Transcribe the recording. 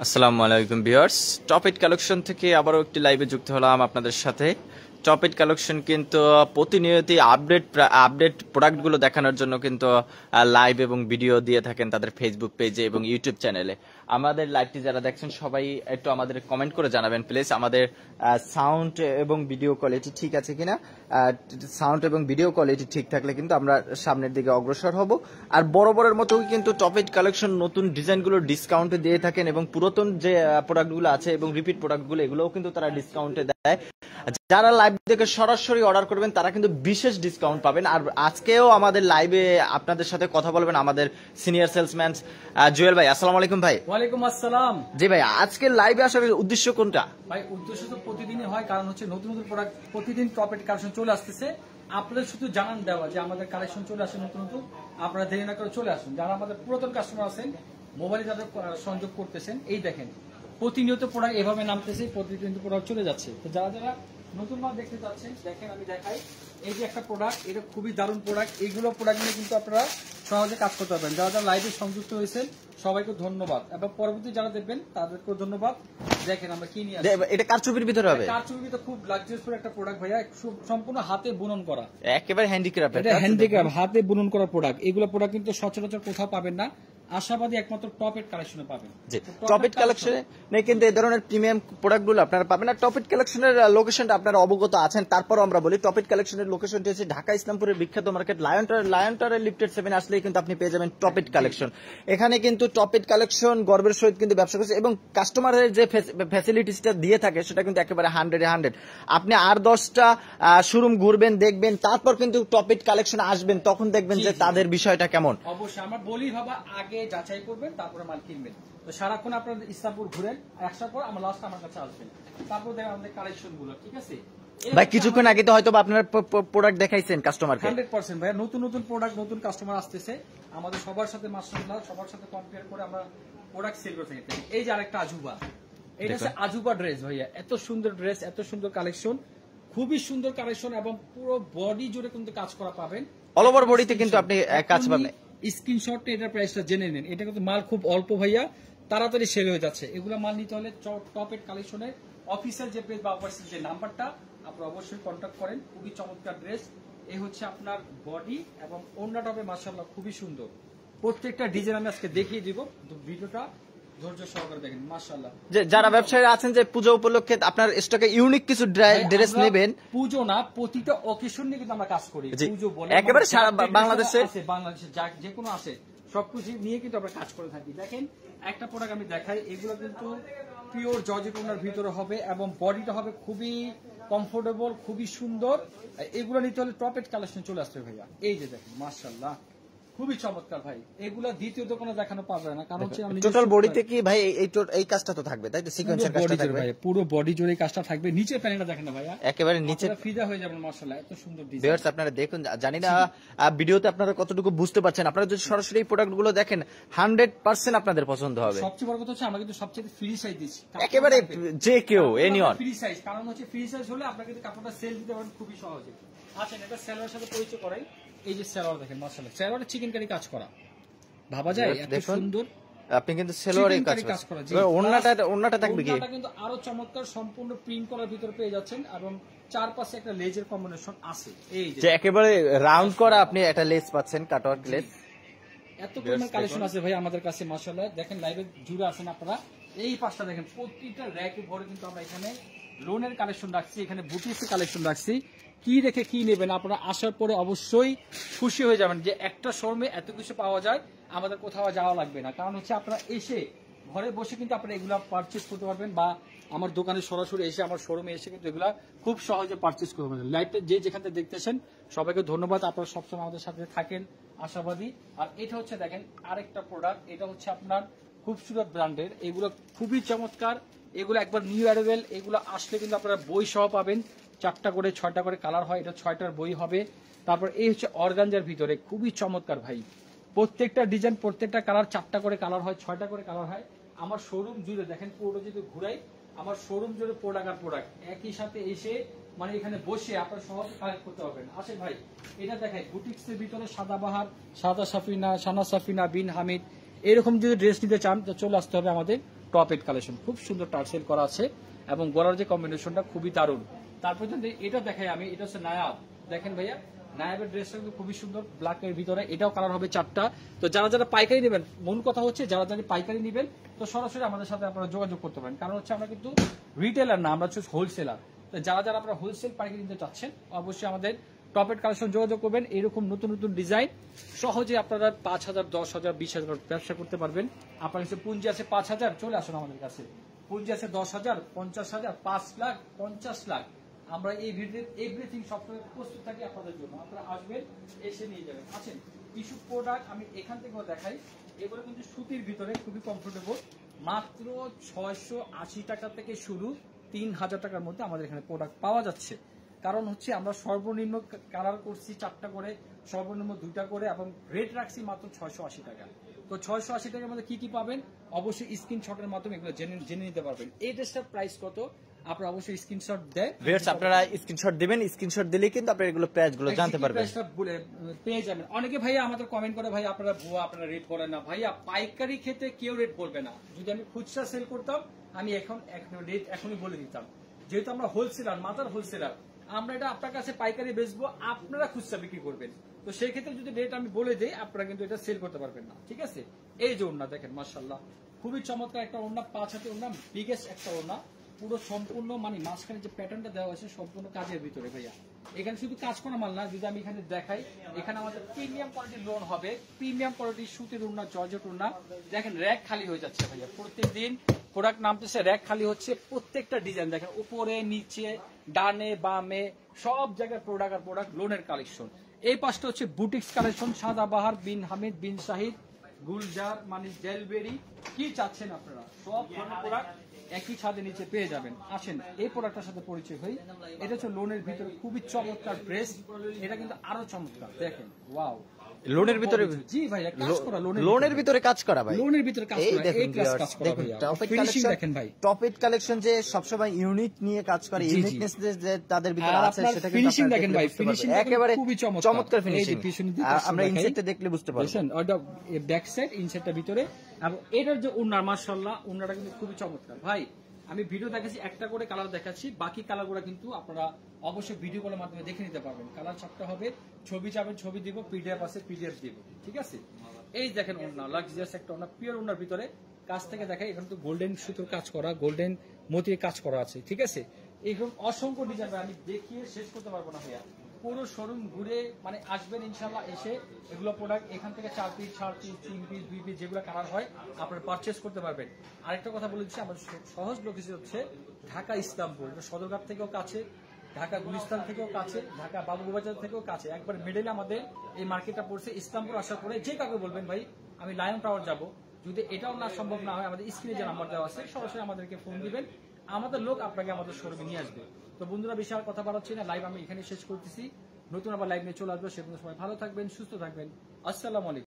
আসসালামু আলাইকুম viewers, টপ-ইট collection থেকে আবারও একটি লাইভে যুক্ত হলাম আপনাদের সাথে। টপ-ইট কালেকশন কিন্তু প্রতিনিয়তই আপডেট প্রোডাক্টগুলো দেখানোর জন্য কিন্তু লাইভ এবং ভিডিও দিয়ে থাকেন তাদের ফেসবুক পেজে এবং ইউটিউব চ্যানেলে। আমাদের লাইভটি যারা দেখছেন সবাই একটু আমাদের কমেন্ট করে জানাবেন প্লিজ, আমাদের সাউন্ড এবং ভিডিও কোয়ালিটি ঠিক আছে কিনা। সাউন্ড এবং ভিডিও কোয়ালিটি ঠিক থাকলে কিন্তু আমরা সামনের দিকে অগ্রসর হব। আর বরাবরের মতোই কিন্তু টপ-ইট কালেকশন নতুন ডিজাইনগুলো ডিসকাউন্টে দিয়ে থাকেন এবং পুরাতন যে প্রোডাক্টগুলো আছে এবং রিপিট প্রোডাক্টগুলো এগুলোও কিন্তু তারা ডিসকাউন্টে দেয়। যারা লাইভ থেকে সরাসরি অর্ডার করবেন তারা কিন্তু বিশেষ ডিসকাউন্ট পাবেন। আর আজকেও আমাদের লাইভে আপনাদের সাথে কথা বলবেন আমাদের সিনিয়র সেলসম্যান জুয়েল ভাই। আসসালামু আলাইকুম ভাই। ওয়ালাইকুম আসসালাম। জি ভাই, আজকে লাইভে আসার উদ্দেশ্য কোনটা? ভাই উদ্দেশ্য তো প্রতিদিনই হয়, কারণ হচ্ছে নতুন নতুন প্রোডাক্ট প্রতিদিন টপ-ইট কালেকশন চলে আসতেছে। আপনাদের শুধু জানান দেওয়া যে আমাদের কালেকশন চলে আসে নতুন নতুন, আপনারা দেরি না করে চলে আসুন। যারা আমাদের পুরাতন কাস্টমার আছেন, মোবাইলে যাদের সংযোগ করতেছেন, এই দেখেন প্রতিনিয়ত প্রোডাক্ট এভাবে নামতেছে, প্রতিদিন প্রোডাক্ট চলে যাচ্ছে। তো যারা যারা নতুন মাল দেখতে চাচ্ছেন দেখেন, আমি দেখাই। এই যে একটা প্রোডাক্ট, এটা খুবই দারুণ প্রোডাক্ট। এইগুলো প্রোডাক্ট নিয়ে কিন্তু আপনারা সহজে কাজ করতে পারবেন। যারা যারা লাইভে সংযুক্ত হয়েছেন সবাইকে ধন্যবাদ, এবং পরবর্তী যারা দেখবেন তাদেরকেও ধন্যবাদ। দেখেন আমরা কি নিয়ে আসছি। এটা কারচুপির ভিতরে হবে? কারচুপির ভিতরে খুব লাক্সারিয়াস একটা প্রোডাক্ট ভাইয়া, সম্পূর্ণ হাতে বুনন করা, একেবারে হ্যান্ডিক্রাফট। এটা হ্যান্ডিক্রাফট, হাতে বুনন করা প্রোডাক্ট। এগুলো প্রোডাক্ট কিন্তু সচরাচর কোথাও পাবেন না, আশাবাদী একমাত্র টপ-ইট কালেকশনে পাবেন। টপ-ইট কালেকশনে কিন্তু এই ধরনের প্রিমিয়াম প্রোডাক্টগুলো আপনারা পাবেন। আর টপ-ইট কালেকশনের লোকেশনটা আপনারা অবগত আছেন, তারপরও আমরা বলি টপ-ইট কালেকশনের লোকেশনটি হচ্ছে ঢাকা ইসলামপুরের বিখ্যাত মার্কেট লায়নটারের লিফটেড 7 আসলেই কিন্তু আপনি পেয়ে যাবেন টপ-ইট কালেকশন। এখানে কিন্তু টপ-ইট কালেকশন গর্বের সহিত কিন্তু ব্যবসা করছে এবং কাস্টমারের যে ফ্যাসিলিটিসটা দিয়ে থাকে সেটা কিন্তু একেবারে 100-100। আপনি আর 10টা শোরুম ঘুরবেন, দেখবেন, তারপর কিন্তু টপ-ইট কালেকশন আসবেন, তখন দেখবেন যে তাদের বিষয়টা কেমন। অবশ্যই আমার বলি ভাবা, আগে যাচাই করবেন তারপরে মাল কিনবেন। তো সারাক্ষণ আপনার ইসলামপুর ঘুরেন, একসাথে পর আমার লাস্ট আমার কাছে আসবেন, তারপর দেখেন আমাদের কালেকশন গুলো। ঠিক আছে ভাই, কিছুক্ষণ আগে তো হয়তো আপনার প্রোডাক্ট দেখাইছেন কাস্টমারকে। 100% ভাই, নতুন নতুন প্রোডাক্ট, নতুন কাস্টমার আসতেছে আমাদের সবার সাথে, মাশাআল্লাহ সবার সাথে কম্পেয়ার করে আমরা প্রোডাক্ট সেল করতে থাকি। এই যে আরেকটা আজুবা, এটা হচ্ছে আজুবা ড্রেস ভাইয়া। এত সুন্দর ড্রেস, এত সুন্দর কালেকশন, খুবই সুন্দর কালেকশন, এবং পুরো বডি জুড়ে কিন্তু কাজ করা পাবেন। অল ওভার বডিতে কিন্তু আপনি কাজ পাবেন। স্ক্রিনশটে এটার প্রাইসটা জেনে নেন। এটা কিন্তু মাল খুব অল্প ভাইয়া, তাড়াতাড়ি সেল হয়ে যাচ্ছে। এগুলো মাল নিতে হলে টপ-ইট কালেকশনের অফিসিয়াল যে পেজ বা অফিসিয়াল যে নাম্বারটা, আপনারা অবশ্যই কন্ট্যাক্ট করেন। খুবই চমৎকার ড্রেস। এই হচ্ছে আপনার বডি, এবং ওড়নাটা হবে মাশাআল্লাহ খুবই সুন্দর। প্রত্যেকটা ডিজাইন আমি আজকে দেখিয়ে দিব, ভিডিওটা ধৈর্য সহকারে দেখেন। মাশাআল্লাহ, যারা ব্যবসায়ী আছেন যে পূজা উপলক্ষে আপনার স্টকে ইউনিক কিছু ড্রেস নেবেন, পুজো না প্রতিটা অকেশন নিয়ে কিন্তু আমরা কাজ করি। পুজো বলে একেবারে সারা বাংলাদেশে যে কোনো আছে, সবকিছু নিয়ে কিন্তু আমরা কাজ করে থাকি। দেখেন একটা প্রোডাক্ট আমি দেখাই, এগুলো কিন্তু পিওর জর্জেট ওনার ভিতরে হবে, এবং বডিটা হবে খুবই কমফোর্টেবল, খুবই সুন্দর। এগুলো নিতে হলে টপ-ইট কালেকশন চলে আসবে ভাইয়া। এই যে দেখেন মাশাআল্লাহ খুবই চমৎকার ভাই, এগুলা দ্বিতীয় দোকানে দেখানো পাবে না, কারণ হচ্ছে টোটাল বডিতে কি ভাই এই কাজটা তো থাকবে, তাই তো? সিকোয়েন্সের কাজটা থাকবে ভাই, পুরো বডি জুড়ে কাজটা থাকবে। নিচে প্যানেলটা দেখেন না ভাইয়া, একেবারে নিচে ফিদা হয়ে যাবেন। মাশাআল্লাহ এত সুন্দর ডিজাইন। ভিউয়ার্স আপনারা দেখুন, জানি না ভিডিওতে আপনারা কতটুকু বুঝতে পারছেন। আপনারা যদি সরাসরি এই প্রোডাক্টগুলো দেখেন 100% আপনাদের পছন্দ হবে। সবচেয়ে বড় কথা হচ্ছে আমরা কিন্তু সবচেয়ে ফ্রি সাইজ দিচ্ছি, একেবারে যে কেউ এনিওয়ান ফ্রি সাইজ। কারণ হচ্ছে ফ্রি সাইজ হলে আপনারা কিন্তু কাপড়টা সেল দিতে পারেন খুবই সহজে। আচ্ছা, এটা সেলরের সাথে পরিচয় করাই। এই যে সেলর দেখেন মাশাআল্লাহ, সেলরে চিকেন কারি কাজ করা, ভাবা যায় এত সুন্দর। আপনি কিন্তু সেলরে কাজ করা, ওন্নাটা থাকবে কি? ওন্নাটা কিন্তু আরো চমৎকার, সম্পূর্ণ প্রিন্ট করার ভিতরে পেয়ে যাচ্ছেন, এবং চারপাশে একটা লেজের কম্বিনেশন আছে। এই যে একেবারে রাউন্ড করা আপনি একটা লেস পাচ্ছেন, কাটওয়ার্ক লেস। এত পরিমাণ কালেকশন আছে ভাই আমাদের কাছে মাশাআল্লাহ। দেখেন লাইভে জুড়ে আছেন আপনারা। এই পাশটা দেখেন, প্রতিটা র‍্যাকে ভরে কিন্তু আমরা এখানে লোনের কালেকশন রাখছি, এখানে বুটিক্সের কালেকশন রাখছি। কি রেখে কি নেবেন আপনারা আসার পরে অবশ্যই খুশি হয়ে যাবেন যে একটা শোরুমে এত কিছু পাওয়া যায়, আমাদের কোথাও যাওয়া লাগবে না। কারণ হচ্ছে আপনারা এসে ঘরে বসে কিন্তু আপনারা এগুলা পারচেজ করতে পারবেন, বা আমার দোকানে সরাসরি এসে, আমার শোরুমে এসে কিন্তু এগুলা খুব সহজে পারচেজ করতে পারবেন। লাইভটা যে যেখান থেকে দেখতেছেন সবাইকে ধন্যবাদ, আপনারা সবসময় আমাদের সাথে থাকেন, আশাবাদী। আর এটা হচ্ছে দেখেন আরেকটা প্রোডাক্ট, এটা হচ্ছে আপনার খুবসুরত ব্র্যান্ডের, এগুলো খুবই চমৎকার, এগুলো একবার নিউ অ্যারাইভেল। এগুলো আসলে কিন্তু আপনারা বই সহ পাবেন, 4টা করে 6টা করে কালার হয়, এটা 6টার বই হবে। তারপর এই হচ্ছে অর্গানজার ভিতরে, খুবই চমৎকার ভাই, প্রত্যেকটা ডিজাইন, প্রত্যেকটা কালার 4টা করে কালার হয়, 6টা করে কালার হয়। আমার শোরুম জুড়ে দেখেন, পুরো যদি ঘুরাই আমার শোরুম জুড়ে প্রোডাক্ট আর প্রোডাক্ট একই সাথে এসে, মানে এখানে বসে আপনারা সহজে কালেক্ট করতে পারবেন। আসেন ভাই, এটা দেখাই বুটিক্সের ভিতরে সাদাবাহার, সাদা সাফিনা, সানা সাফিনা, বিন হামিদ, এরকম যদি ড্রেস নিতে চান তো চলে আসতে হবে আমাদের টপ এড কালেকশন, খুব সুন্দর টার্সেল করা আছে এবং গলার যে কম্বিনেশনটা খুবই দারুণ। তারপর যদি এটা দেখাই আমি, এটা হচ্ছে নায়াব, দেখেন ভাইয়া নায়াবের ড্রেসটা কিন্তু খুবই সুন্দর ব্ল্যাকের ভিতরে, এটাও কালার হবে 4টা। তো যারা যারা পাইকারি নেবেন, মূল কথা হচ্ছে যারা যারা পাইকারি নেবেন তো সরাসরি আমাদের সাথে আপনারা যোগাযোগ করতে পারেন, কারণ হচ্ছে আমরা কিন্তু রিটেলার না, আমরা হচ্ছে হোলসেলার। তো যারা যারা আপনারা হোলসেল পাইকারি নিতে চাচ্ছেন অবশ্যই আমাদের টপ এড কালেকশন যোগাযোগ করবেন। এরকম নতুন নতুন ডিজাইন সহজে আপনারা 5,000, 10,000, 20,000 ব্যবসা করতে পারবেন। আপনার কাছে পুঁজি আছে 5,000, চলে আসুন আমাদের কাছে। পুঁজি আছে 10,000, 50,000, 5 লাখ, 50 লাখ, আমরা এই ভিডিওর এভরিথিং সবসময় প্রস্তুত থাকি আপনাদের জন্য। আপনারা আসবেন, এসে নিয়ে যাবেন। আছেন কিছু প্রোডাক্ট আমি এখান থেকেও দেখাই, এগুলো কিন্তু সুতির ভিতরে খুবই কমফোর্টেবল, মাত্র 680 টাকা থেকে শুরু, 3,000 টাকার মধ্যে আমাদের এখানে প্রোডাক্ট পাওয়া যাচ্ছে। কারণ হচ্ছে আমরা সর্বনিম্ন কালার করছি 4টা করে, সর্বনিম্ন 2টা করে, এবং রেট রাখছি মাত্র 680 টাকা। তো 680 টাকার মধ্যে কি কি পাবেন অবশ্যই স্ক্রিনশটের মাধ্যমে এগুলো জেনে নিতে পারবেন। এই ড্রেসটার প্রাইস কত আপনারা অবশ্যই স্ক্রিনশট দেন, ভিউয়ার্স আপনারা স্ক্রিনশট দিবেন, স্ক্রিনশট দিলেই কিন্তু আপনারা এগুলো প্রাইস গুলো জানতে পারবেন, পেয়ে যাবেন। অনেকে ভাইয়া আমাদের কমেন্ট করে, ভাই আপনারা ভুয়া, আপনারা রেট করেন না। ভাইয়া পাইকারি ক্ষেত্রে কেউ রেট বলবে না, যদি আমি খুচরা সেল করতাম আমি এখন রেট এখনই বলে দিতাম। যেহেতু আমরা হোলসেলার, মাদার হোলসেলার, আমরা এটা আপনার কাছে পাইকারি বেচবো, আপনারা খুচরা বিক্রি করবেন। তো সেই ক্ষেত্রে যদি রেট আমি বলে দিই আপনারা কিন্তু এটা সেল করতে পারবেন না, ঠিক আছে। এই যে ওড়না দেখেন মাশাআল্লাহ, খুবই চমৎকার একটা ওড়না, 5 হাতে ওড়না, বিগেস্ট একটা ওড়না, পুরো সম্পূর্ণ মানে মাঝখানে যে প্যাটার্নটা দেওয়া আছে সম্পূর্ণ কাজের ভিতরে ভাইয়া। এখানে শুধু কাজ করা মাল না, যদি আমি এখানে দেখাই, এখানে আমাদের প্রিমিয়াম কোয়ালিটির লোন হবে, প্রিমিয়াম কোয়ালিটির সুতির ওড়না, জর্জেট ওড়না। দেখেন র‍্যাক খালি হয়ে যাচ্ছে ভাইয়া, প্রত্যেকদিন প্রোডাক্ট নামতেছে, র‍্যাক খালি হচ্ছে। প্রত্যেকটা ডিজাইন দেখেন, উপরে নিচে ডানে বামে সব জায়গায় প্রোডাক্ট আর প্রোডাক্ট, লোনের কালেকশন। এই পাশটা হচ্ছে বুটিক্স কালেকশন, সাদাবাহার, বিন হামিদ, বিন শাহিদ, গুলজার, মানে জেলবেরি, কি চাচ্ছেন আপনারা সব ধরনের প্রোডাক্ট একই ছাদের নিচে পেয়ে যাবেন। আসেন এই প্রোডাক্টটার সাথে পরিচয় হই। এটা হচ্ছে লোনের ভিতরে খুবই চমৎকার ড্রেস, এটা কিন্তু আরো চমৎকার, দেখেন ওয়াও। লোনের ভিতরে, জি ভাইয়া কাজ করা, লোনের ভিতরে কাজ করা ভাই, লোনের ভিতরে কাজ করা, এই ক্লাস কাজ করা ভাইয়া। ফিনিশিং দেখেন ভাই, টপ এড কালেকশন যে সবসময় ইউনিক নিয়ে কাজ করে, ইউনিকনেস যে তাদের ভিতরে আছে সেটা কিন্তু ফিনিশিং দেখেন ভাই, ফিনিশিং একেবারে খুবই চমৎকার ফিনিশিং। আমরা ইনসেটটা দেখলে বুঝতে পারবো, দেখেন ওটা ব্যাক সাইড, ইনসেটটার ভিতরে। এবং এটার যে ওড়না মাশাআল্লাহ, ওড়নাটা কিন্তু খুবই চমৎকার ভাই। আমি ভিডিও দেখাচ্ছি, একটা করে কালার দেখাচ্ছি, বাকি কালারগুলো কিন্তু আপনারা অবশ্যই ভিডিও কলের মাধ্যমে দেখে নিতে পারবেন। কালার 4টা হবে, ছবি চাবেন ছবি দিব, পিডিএফ আছে পিডিএফ দিব, ঠিক আছে। এই দেখেন ওড়না, লাক্সারিয়াস একটা ওড়না, পিওর ওড়নার ভিতরে। কাজ থেকে দেখাই, এখানে তো গোল্ডেন সুতোর কাজ করা, গোল্ডেন মতির কাজ করা আছে, ঠিক আছে। এইরকম অসংখ্য ডিজাইন আমি দেখিয়ে শেষ করতে পারবো না ভাইয়া। পুরো শোরুম ঘুরে মানে আসবেন ইনশাল্লাহ, এসে এগুলো প্রোডাক্ট এখান থেকে 4 পিস, 4 পিস, 3 পিস, 2 পিস যেগুলো কালার হয় আপনারা পারচেস করতে পারবেন। আরেকটা কথা বলে দিচ্ছি, আমাদের সহজ লোকেশন হচ্ছে ঢাকা ইসলামপুর, সদরঘাট থেকেও কাছে, ঢাকা গুলিস্তান থেকেও কাছে, ঢাকা বাবুবাজার থেকেও কাছে, একবার মিডলে আমাদের এই মার্কেটটা পড়ছে। ইসলামপুর আসার পরে যে কাউকে বলবেন ভাই আমি লায়ন টাওয়ার যাব, যদি এটাও না সম্ভব না হয়, আমাদের স্ক্রিনে যে নাম্বার দেওয়া আছে সরাসরি আমাদেরকে ফোন দিবেন, আমাদের লোক আপনাকে আমাদের শোরুমে নিয়ে আসবে। তো বন্ধুরা বেশি আর কথা বাড়াচ্ছি না, লাইভ আমি এখানে শেষ করতেছি, নতুন আবার লাইভ নিয়ে চলে আসবো। সে পর্যন্ত সবাই ভালো থাকবেন, সুস্থ থাকবেন, আসসালামু আলাইকুম।